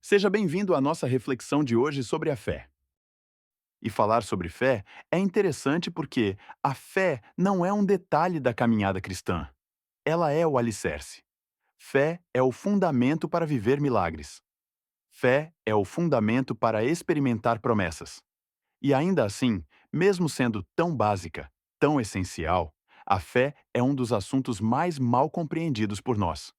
Seja bem-vindo à nossa reflexão de hoje sobre a fé. E falar sobre fé é interessante porque a fé não é um detalhe da caminhada cristã. Ela é o alicerce. Fé é o fundamento para viver milagres. Fé é o fundamento para experimentar promessas. E ainda assim, mesmo sendo tão básica, tão essencial, a fé é um dos assuntos mais mal compreendidos por nós.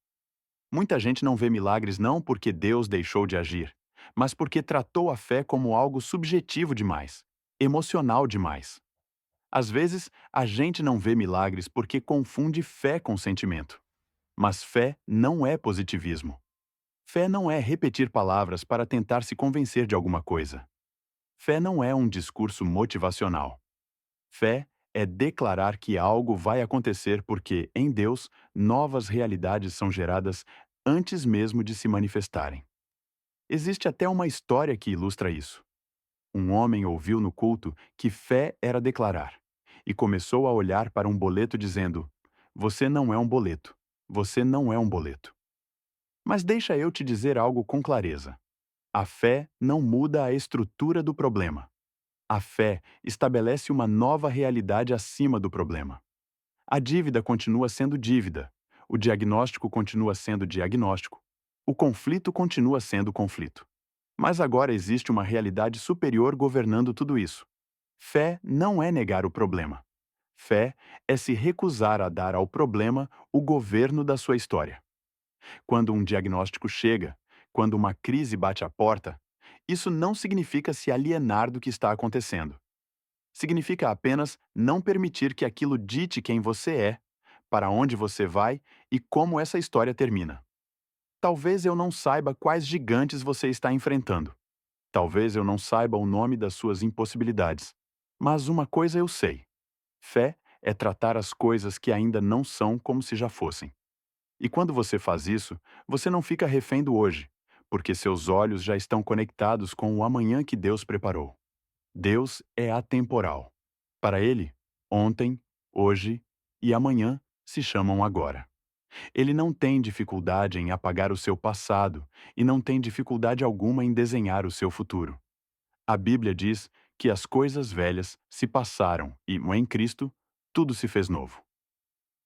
Muita gente não vê milagres não porque Deus deixou de agir, mas porque tratou a fé como algo subjetivo demais, emocional demais. Às vezes, a gente não vê milagres porque confunde fé com sentimento. Mas fé não é positivismo. Fé não é repetir palavras para tentar se convencer de alguma coisa. Fé não é um discurso motivacional. Fé é declarar que algo vai acontecer porque, em Deus, novas realidades são geradas antes mesmo de se manifestarem. Existe até uma história que ilustra isso. Um homem ouviu no culto que fé era declarar, e começou a olhar para um boleto dizendo: Você não é um boleto. Você não é um boleto. Mas deixa eu te dizer algo com clareza. A fé não muda a estrutura do problema. A fé estabelece uma nova realidade acima do problema. A dívida continua sendo dívida, o diagnóstico continua sendo diagnóstico, o conflito continua sendo conflito. Mas agora existe uma realidade superior governando tudo isso. Fé não é negar o problema. Fé é se recusar a dar ao problema o governo da sua história. Quando um diagnóstico chega, quando uma crise bate à porta, isso não significa se alienar do que está acontecendo. Significa apenas não permitir que aquilo dite quem você é, para onde você vai e como essa história termina. Talvez eu não saiba quais gigantes você está enfrentando. Talvez eu não saiba o nome das suas impossibilidades. Mas uma coisa eu sei: fé é tratar as coisas que ainda não são como se já fossem. E quando você faz isso, você não fica refém do hoje, porque seus olhos já estão conectados com o amanhã que Deus preparou. Deus é atemporal. Para ele, ontem, hoje e amanhã se chamam agora. Ele não tem dificuldade em apagar o seu passado e não tem dificuldade alguma em desenhar o seu futuro. A Bíblia diz que as coisas velhas se passaram e, em Cristo, tudo se fez novo.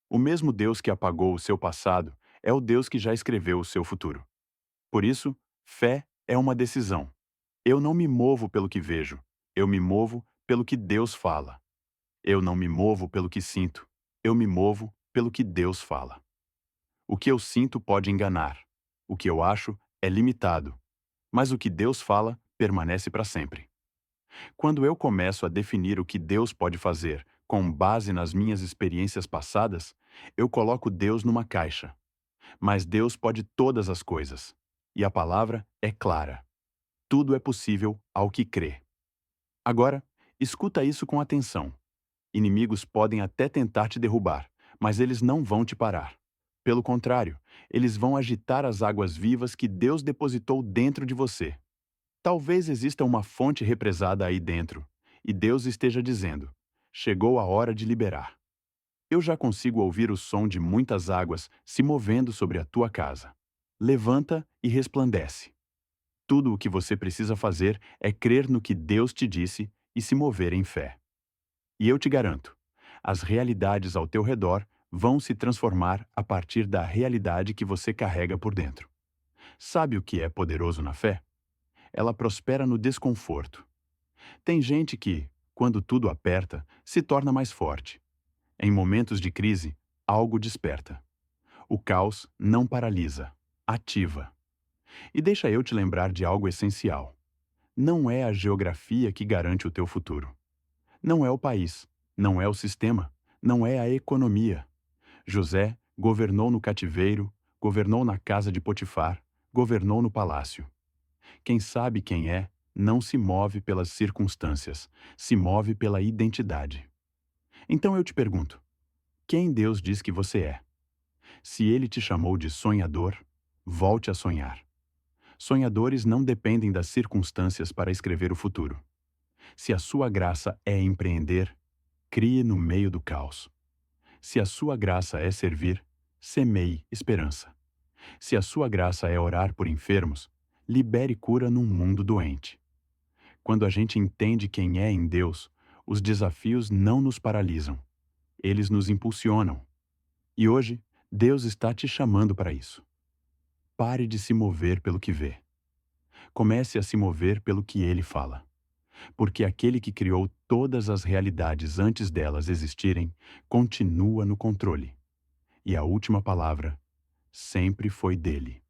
O mesmo Deus que apagou o seu passado é o Deus que já escreveu o seu futuro. Por isso, fé é uma decisão. Eu não me movo pelo que vejo, eu me movo pelo que Deus fala. Eu não me movo pelo que sinto, eu me movo pelo que Deus fala. O que eu sinto pode enganar. O que eu acho é limitado. Mas o que Deus fala permanece para sempre. Quando eu começo a definir o que Deus pode fazer com base nas minhas experiências passadas, eu coloco Deus numa caixa. Mas Deus pode todas as coisas. E a palavra é clara. Tudo é possível ao que crê. Agora, escuta isso com atenção. Inimigos podem até tentar te derrubar, mas eles não vão te parar. Pelo contrário, eles vão agitar as águas vivas que Deus depositou dentro de você. Talvez exista uma fonte represada aí dentro, e Deus esteja dizendo: chegou a hora de liberar. Eu já consigo ouvir o som de muitas águas se movendo sobre a tua casa. Levanta e resplandece. Tudo o que você precisa fazer é crer no que Deus te disse e se mover em fé. E eu te garanto, as realidades ao teu redor vão se transformar a partir da realidade que você carrega por dentro. Sabe o que é poderoso na fé? Ela prospera no desconforto. Tem gente que, quando tudo aperta, se torna mais forte. Em momentos de crise, algo desperta. O caos não paralisa, ativa. E deixa eu te lembrar de algo essencial. Não é a geografia que garante o teu futuro. Não é o país, não é o sistema, não é a economia. José governou no cativeiro, governou na casa de Potifar, governou no palácio. Quem sabe quem é, não se move pelas circunstâncias, se move pela identidade. Então eu te pergunto: quem Deus diz que você é? Se ele te chamou de sonhador, volte a sonhar. Sonhadores não dependem das circunstâncias para escrever o futuro. Se a sua graça é empreender, crie no meio do caos. Se a sua graça é servir, semeie esperança. Se a sua graça é orar por enfermos, libere cura num mundo doente. Quando a gente entende quem é em Deus, os desafios não nos paralisam. Eles nos impulsionam. E hoje, Deus está te chamando para isso. Pare de se mover pelo que vê. Comece a se mover pelo que Ele fala. Porque aquele que criou todas as realidades antes delas existirem, continua no controle. E a última palavra sempre foi dele.